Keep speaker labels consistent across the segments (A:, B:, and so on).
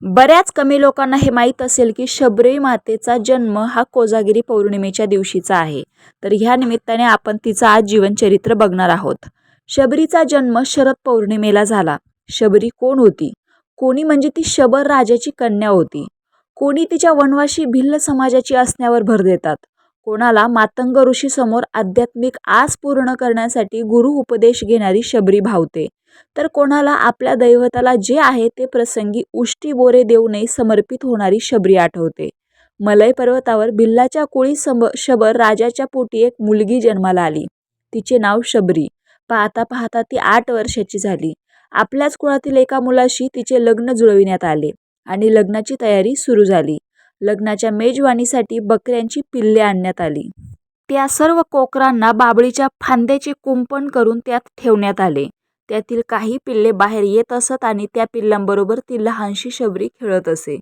A: बऱ्याच कमी लोकांना हे माहीत असेल की शबरी मातेचा जन्म हा कोजागिरी पौर्णिमेच्या दिवशीचा आहे. तर ह्या निमित्ताने आपण तिचं आज जीवनचरित्र बघणार आहोत. शबरीचा जन्म शरद पौर्णिमेला झाला. शबरी कोण होती? कोणी म्हणजे ती शबर राजाची कन्या होती. कोणी तिच्या वनवासी भिल्ल समाजाची असण्यावर भर देतात. कोणाला मातंग ऋषी समोर आध्यात्मिक आस पूर्ण करण्यासाठी गुरु उपदेश घेणारी शबरी भावते. तर कोणाला आपल्या दैवताला जे आहे ते प्रसंगी उष्टी बोरे देऊनही समर्पित होणारी शबरी आठवते. मलय पर्वतावर भिल्लाच्या कुळी शबर राजाच्या पोटी एक मुलगी जन्माला आली. तिचे नाव शबरी. पाहता पाहता ती 8 वर्षाची झाली. आपल्याच कुळातील एका मुलाशी तिचे लग्न जुळविण्यात आले आणि लग्नाची तयारी सुरू झाली. लग्नाच्या मेजवानीसाठी बकऱ्यांची पिल्ले आणण्यात आली. त्या सर्व कोकरांना बाबळीच्या फांद्याचे कुंपण करून त्यात ठेवण्यात आले. त्यातील काही पिल्ले बाहेर येत असत आणि त्या पिल्लांबरोबर ती लहानशी शबरी खेळत असे.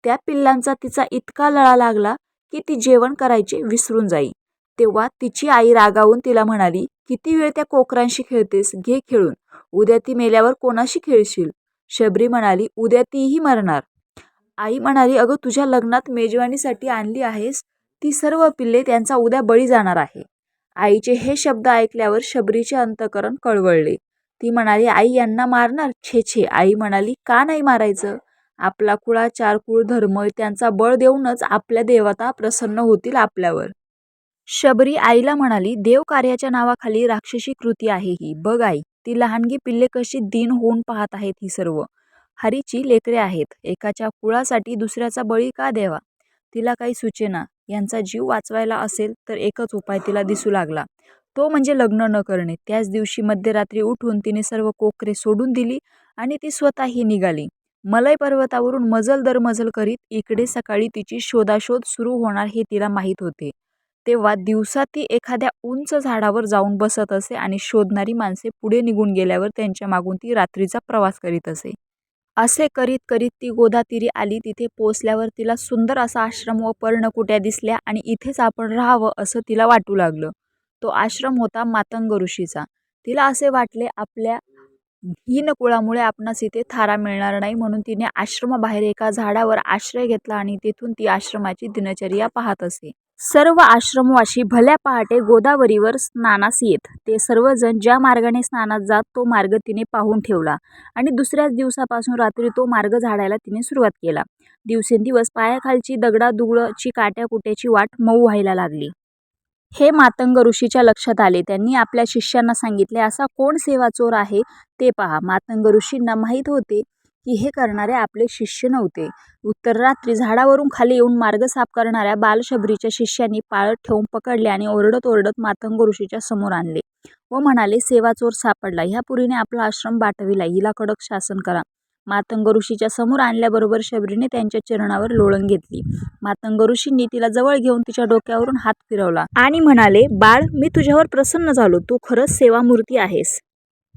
A: त्या पिल्लांचा तिचा इतका लळा लागला की ती जेवण करायचे विसरून जाई. तेव्हा तिची आई रागावून तिला म्हणाली, किती वेळ त्या कोकरांशी खेळतेस, घे खेळून. उद्या ती मेल्यावर कोणाशी खेळशील? शबरी म्हणाली, उद्या तीही मरणार. आई म्हणाली, अगं तुझ्या लग्नात मेजवानीसाठी आणली आहेस ती सर्व पिल्ले, त्यांचा उद्या बळी जाणार आहे. आईचे हे शब्द ऐकल्यावर शबरीचे अंतःकरण कळवळले. ती म्हणाली, आई यांना मारणार? छे छे. आई म्हणाली, का नाही मारायचं? आपला कुळाचार कुळ धर्म त्यांचा बळ देऊनच आपल्या देवता प्रसन्न होतील आपल्यावर. शबरी आईला म्हणाली, देव कार्याच्या नावाखाली राक्षसी कृती आहे ही. बघ आई, ती लहानगी पिल्ले कशी दीन होऊन पाहत आहेत. ही सर्व हरीची लेकरे आहेत. एकाच्या कुळासाठी दुसऱ्याचा बळी का द्यावा? तिला काही सुचेना. यांचा जीव वाचवायला असेल तर एकच उपाय तिला दिसू लागला, तो म्हणजे लग्न न करणे. त्याच दिवशी मध्यरात्री उठून तिने सर्व कोकरे सोडून दिली आणि ती स्वतःही निघाली. मलय पर्वतावरून मजल दर मजल करीत इकडे सकाळी तिची शोधाशोध सुरू होणार हे तिला माहीत होते. तेव्हा दिवसा ती एखाद्या उंच झाडावर जाऊन बसत असे आणि शोधणारी माणसे पुढे निघून गेल्यावर त्यांच्या मागून ती रात्रीचा प्रवास करीत असे. असे करीत करीत ती गोदातीरी आली. तिथे पोचल्यावर तिला सुंदर असा आश्रम व पर्णकुट्या दिसल्या आणि इथेच आपण राहावं असं तिला वाटू लागलं. तो आश्रम होता मातंग ऋषीचा. तिला असे वाटले, आपल्या हीन कुळामुळे आपणास इथे थारा मिळणार नाही, म्हणून तिने आश्रमाबाहेर एका झाडावर आश्रय घेतला आणि तेथून ती आश्रमाची दिनचर्या पाहत असे. सर्व आश्रमवासी भल्या पहाटे गोदावरीवर स्नानास येत. ते सर्वजण ज्या मार्गाने स्नानास जात तो मार्ग तिने पाहून ठेवला आणि दुसऱ्याच दिवसापासून रात्री तो मार्ग झाडायला तिने सुरुवात केला. दिवसेंदिवस पायाखालची दगडादुगडाची काट्याकुट्याची वाट मऊ व्हायला लागली. हे मातंग ऋषीच्या लक्षात आले. त्यांनी आपल्या शिष्यांना सांगितले, असा कोण सेवाचोर आहे ते पहा. मातंग ऋषींना माहीत होते की हे करणारे आपले शिष्य नव्हते. उत्तर रात्री झाडावरून खाली येऊन मार्ग साफ करणाऱ्या बालशबरीच्या शिष्यांनी पाळत ठेवून पकडले आणि ओरडत ओरडत मातंग ऋषीच्या समोर आणले व म्हणाले, सेवाचोर सापडला. ह्या पुरीने आपला आश्रम बाटविला. हिला कडक शासन करा. मातंग ऋषीच्या समोर आणल्याबरोबर शबरीने त्यांच्या चरणावर लोळण घेतली. मातंग ऋषींनी तिला जवळ घेऊन तिच्या डोक्यावरून हात फिरवला आणि म्हणाले, बाळ, मी तुझ्यावर प्रसन्न झालो. तू खरंच सेवामूर्ती आहेस.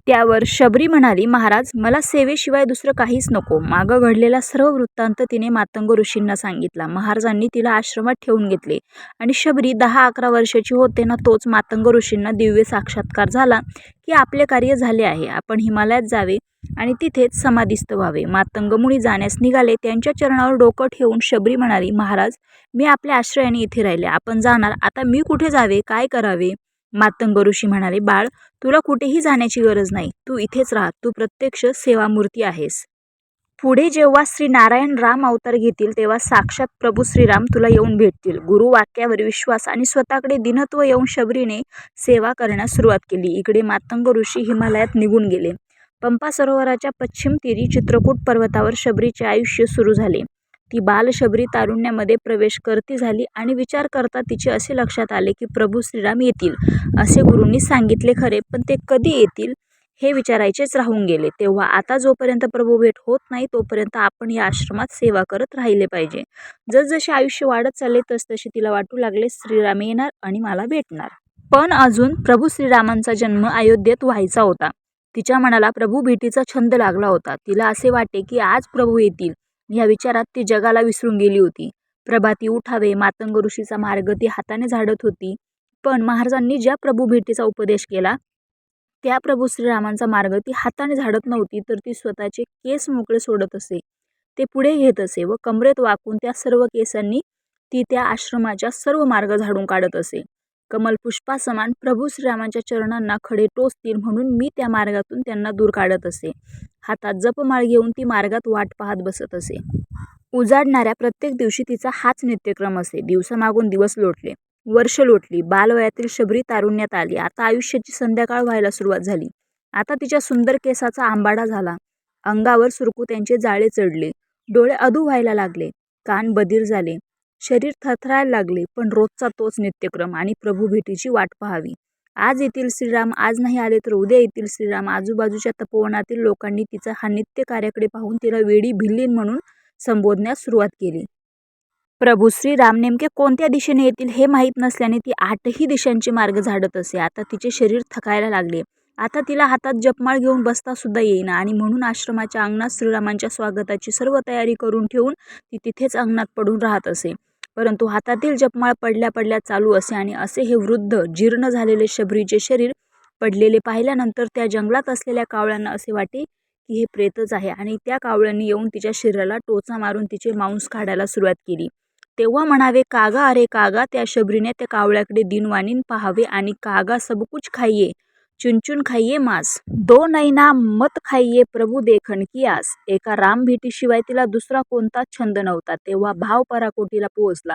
A: त्यावर शबरी म्हणाली, महाराज, मला सेवेशिवाय दुसरं काहीच नको. मागं घडलेला सर्व वृत्तांत तिने मातंग ऋषींना सांगितला. महाराजांनी तिला आश्रमात ठेवून घेतले आणि शबरी 10-11 वर्षाची होते ना तोच मातंग ऋषींना दिव्य साक्षात्कार झाला की आपले कार्य झाले आहे, आपण हिमालयात जावे आणि तिथेच समाधिस्थ व्हावे. मातंग मुनी जाण्यास निघाले. त्यांच्या चरणावर डोकं ठेवून शबरी म्हणाली, महाराज, मी आपल्या आश्रयाने इथे राहिले. आपण जाणार. आता मी कुठे जावे, काय करावे? मातंग ऋषी म्हणाले, बाळ, तुला कुठेही जाण्याची गरज नाही. तू इथेच राहा. तू प्रत्यक्ष सेवामूर्ती आहेस. पुढे जेव्हा श्री नारायण राम अवतार घेतील तेव्हा साक्षात प्रभू श्रीराम तुला येऊन भेटतील. गुरु वाक्यावर विश्वास आणि स्वतःकडे दिनत्व येऊन शबरीने सेवा करण्यास सुरुवात केली. इकडे मातंग ऋषी हिमालयात निघून गेले. पंपा सरोवराच्या पश्चिम तीरी चित्रकूट पर्वतावर शबरीचे आयुष्य सुरू झाले. ती बालशबरी तारुण्यामध्ये प्रवेश करती झाली आणि विचार करता तिचे असे लक्षात आले की प्रभू श्रीराम येतील असे गुरूंनी सांगितले खरे, पण ते कधी येतील हे विचारायचेच राहून गेले. तेव्हा आता जोपर्यंत प्रभू भेट होत नाही तोपर्यंत आपण या आश्रमात सेवा करत राहिले पाहिजे. जसजसे आयुष्य वाढत चालले तसतसे तिला वाटू लागले, श्रीराम येणार आणि मला भेटणार. पण अजून प्रभू श्रीरामांचा जन्म अयोध्येत व्हायचा होता. तिच्या मनाला प्रभू भेटीचा छंद लागला होता. तिला असे वाटे की आज प्रभू येतील. या विचारात ती जगाला विसरून गेली होती. प्रभाती उठावे, मातंग ऋषीचा मार्ग ती हाताने झाडत होती. पण महाराजांनी ज्या प्रभू भेटीचा उपदेश केला त्या प्रभू श्रीरामांचा मार्ग ती हाताने झाडत नव्हती, तर ती स्वतःचे केस मोकळे सोडत असे. ते पुढे घेत असे व कमरेत वाकून त्या सर्व केसांनी ती त्या आश्रमाच्या सर्व मार्ग झाडून काढत असे. कमलपुष्पासमान प्रभू श्रीरामांच्या चरणांना खडे टोचतील म्हणून मी त्या मार्गातून त्यांना दूर काढत असे. हातात जपमाळ घेऊन ती मार्गात वाट पाहत बसत असे. उजाडणाऱ्या प्रत्येक दिवशी तिचा हाच नित्यक्रम असे. दिवसामागून दिवस लोटले, वर्ष लोटली. बालवयातील शबरी तारुण्यात आली. आता आयुष्याची संध्याकाळ व्हायला सुरुवात झाली. आता तिच्या सुंदर केसाचा आंबाडा झाला. अंगावर सुरकुत्यांचे जाळे चढले. डोळे अधू व्हायला लागले. कान बधीर झाले. शरीर थरथरायला लागले. पण रोजचा तोच नित्यक्रम आणि प्रभू भेटीची वाट पाहावी. आज येतील श्रीराम, आज नाही आले तर उद्या येतील श्रीराम. आजूबाजूच्या तपोवनातील लोकांनी तिचा हा नित्य कार्याकडे पाहून तिला वेडी भिल्लीन म्हणून संबोधण्यास सुरुवात केली. प्रभू श्रीराम नेमके कोणत्या दिशेने येतील हे माहीत नसल्याने ती 8ही दिशांचे मार्ग झाडत असे. आता तिचे शरीर थकायला लागले. आता तिला हातात जपमाळ घेऊन बसता सुद्धा येईना आणि म्हणून आश्रमाच्या अंगणात श्रीरामांच्या स्वागताची सर्व तयारी करून ठेवून ती तिथेच अंगणात पडून राहत असे. परंतु हातातील जपमाळ पडल्या पडल्या चालू असे आणि असे हे वृद्ध जीर्ण झालेले शबरीचे शरीर पडलेले पाहिल्यानंतर त्या जंगलात असलेल्या कावळ्यांना असे वाटे की हे प्रेतच आहे आणि त्या कावळ्यांनी येऊन तिच्या शरीराला टोचा मारून तिचे मांस काढायला सुरुवात केली. तेव्हा म्हणावे, कागा अरे कागा. त्या शबरीने त्या कावळ्याकडे दिनवाणीन पाहावे आणि कागा सब कुछ खाइये, चुनचुन खाइये मांस, दो नैना मत खाइये प्रभू देखन की आस. एका राम भेटीशिवाय तिला दुसरा कोणताच छंद नव्हता. तेव्हा भाव पराकोटीला पोहोचला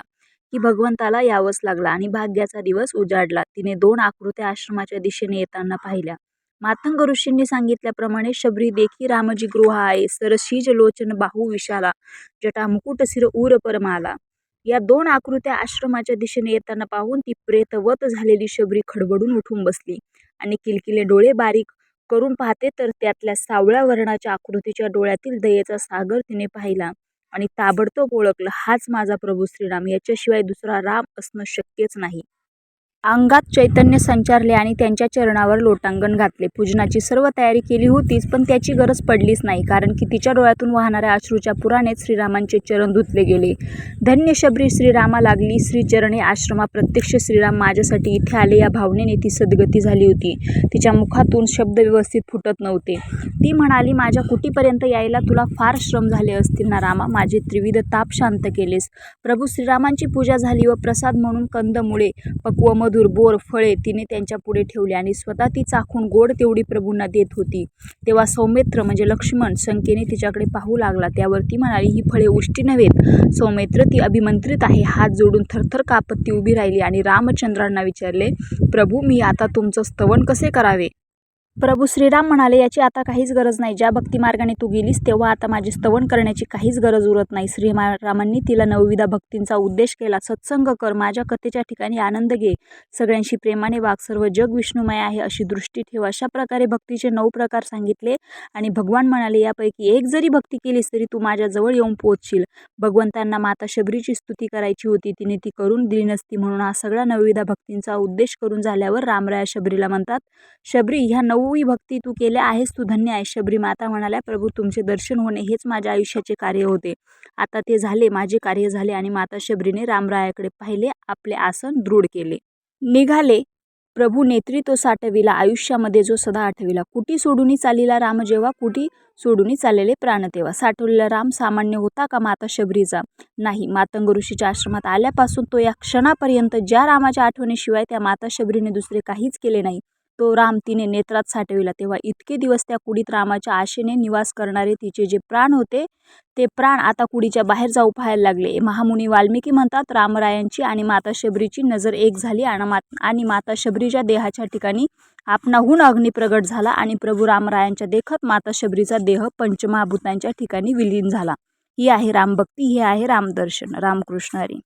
A: की भगवंताला यावंच लागला आणि भाग्याचा दिवस उजाडला. तिने 2 आकृत्या आश्रमाच्या दिशेने येताना पाहिल्या. मातंग ऋषींनी सांगितल्याप्रमाणे शबरी देखी रामजी गृह आहे. सरशीज लोचन बाहू विशाला, जटा मुकुट सिर उर परमाला. या 2 आकृत्या आश्रमाच्या दिशेने येताना पाहून ती प्रेतवत झालेली शबरी खडबडून उठून बसली आणि किलकिले डोळे बारीक करून पाहते तर त्यातल्या सावळ्या वर्णाच्या आकृतीच्या डोळ्यातील दयेचा सागर तिने पाहिला आणि ताबडतोब ओळखलं, हाच माझा प्रभू श्रीराम. याच्याशिवाय दुसरा राम असणं शक्यच नाही. अंगात चैतन्य संचारले आणि त्यांच्या चरणावर लोटांगण घातले. पूजनाची सर्व तयारी केली होतीच, पण त्याची गरज पडलीच नाही, कारण की तिच्या डोळ्यातून वाहणाऱ्या अश्रूच्या पुरानेच श्रीरामांचे चरण धुतले गेले. धन्य शबरी श्रीरामा लागली श्रीचरणे आश्रमा. प्रत्यक्ष श्रीराम माझ्यासाठी इथे आले या भावनेने ती सद्गती झाली होती. तिच्या मुखातून शब्द व्यवस्थित फुटत नव्हते. ती म्हणाली, माझ्या कुटीपर्यंत यायला तुला फार श्रम झाले असतील ना रामा. माझे त्रिविध ताप शांत केलेस. प्रभू श्रीरामांची पूजा झाली व प्रसाद म्हणून कंदमुळे, पक्व मधुर बोर, फळे तिने त्यांच्या पुढे ठेवली आणि स्वतः ती चाखून गोड तेवढी प्रभूंना देत होती. तेव्हा सौमित्र म्हणजे लक्ष्मण शंकेने तिच्याकडे पाहू लागला. त्यावर ती म्हणाली, ही फळे उष्टी नव्हेत सौमित्र, ती अभिमंत्रित आहे. हात जोडून थरथर कापत ती उभी राहिली आणि रामचंद्रांना विचारले, प्रभू मी आता तुमचं स्तवन कसे करावे. प्रभू श्रीराम म्हणाले, याची आता काहीच गरज नाही. ज्या भक्तिमार्गाने तू गेलीस तेव्हा आता माझे स्तवन करण्याची काहीच गरज उरत नाही. श्रीरामांनी तिला 9विधा भक्तींचा उपदेश केला. सत्संग कर, माझ्या कथेच्या ठिकाणी आनंद घे, सगळ्यांशी प्रेमाने वाग, सर्व जग विष्णुमय आहे अशी दृष्टी ठेव. अशा प्रकारे भक्तीचे 9 प्रकार सांगितले आणि भगवान म्हणाले, यापैकी एक जरी भक्ती केलीस तरी तू माझ्याजवळ येऊन पोहोचशील. भगवंतांना माता शबरीची स्तुती करायची होती, तिने ती करून दिली नसती. म्हणून हा सगळा 9विधा भक्तींचा उद्देश करून झाल्यावर रामराया शबरीला म्हणतात, शबरी ह्या 9वी भक्ती तू केल्या आहेस, तू धन्य आहेस. शबरी माता म्हणाल्या, प्रभू तुमचे दर्शन होणे हेच माझ्या आयुष्याचे कार्य होते. आता ते झाले, माझे कार्य झाले. आणि माता शबरीने रामरायाकडे पाहिले, आपले आसन दृढ केले. निघाले. प्रभू नेत्री तो साठविला, आयुष्यामध्ये जो सदा आठविला. कुटी सोडूनी चालिला राम जेव्हा, कुटी सोडूनी चाललेले प्राण तेव्हा. साठवलेला राम सामान्य होता का माता शबरीचा? नाही. मातंग ऋषीच्या आश्रमात आल्यापासून तो या क्षणापर्यंत ज्या रामाच्या आठवणीशिवाय त्या माता शबरीने दुसरे काहीच केले नाही, तो राम तिने नेत्रात साठविला. तेव्हा इतके दिवस त्या कुडीत रामाच्या आशेने निवास करणारे तिचे जे प्राण होते, ते प्राण आता कुडीच्या बाहेर जाऊ पाहायला लागले. महामुनी वाल्मिकी म्हणतात, रामरायांची आणि माता शबरीची नजर एक झाली आणि माता शबरीच्या देहाच्या ठिकाणी आपणाहून अग्नी प्रगट झाला आणि प्रभू रामरायांच्या देखत माता शबरीचा देह पंचमहाभूतांच्या ठिकाणी विलीन झाला. ही आहे रामभक्ती, हे आहे रामदर्शन. रामकृष्ण हरी.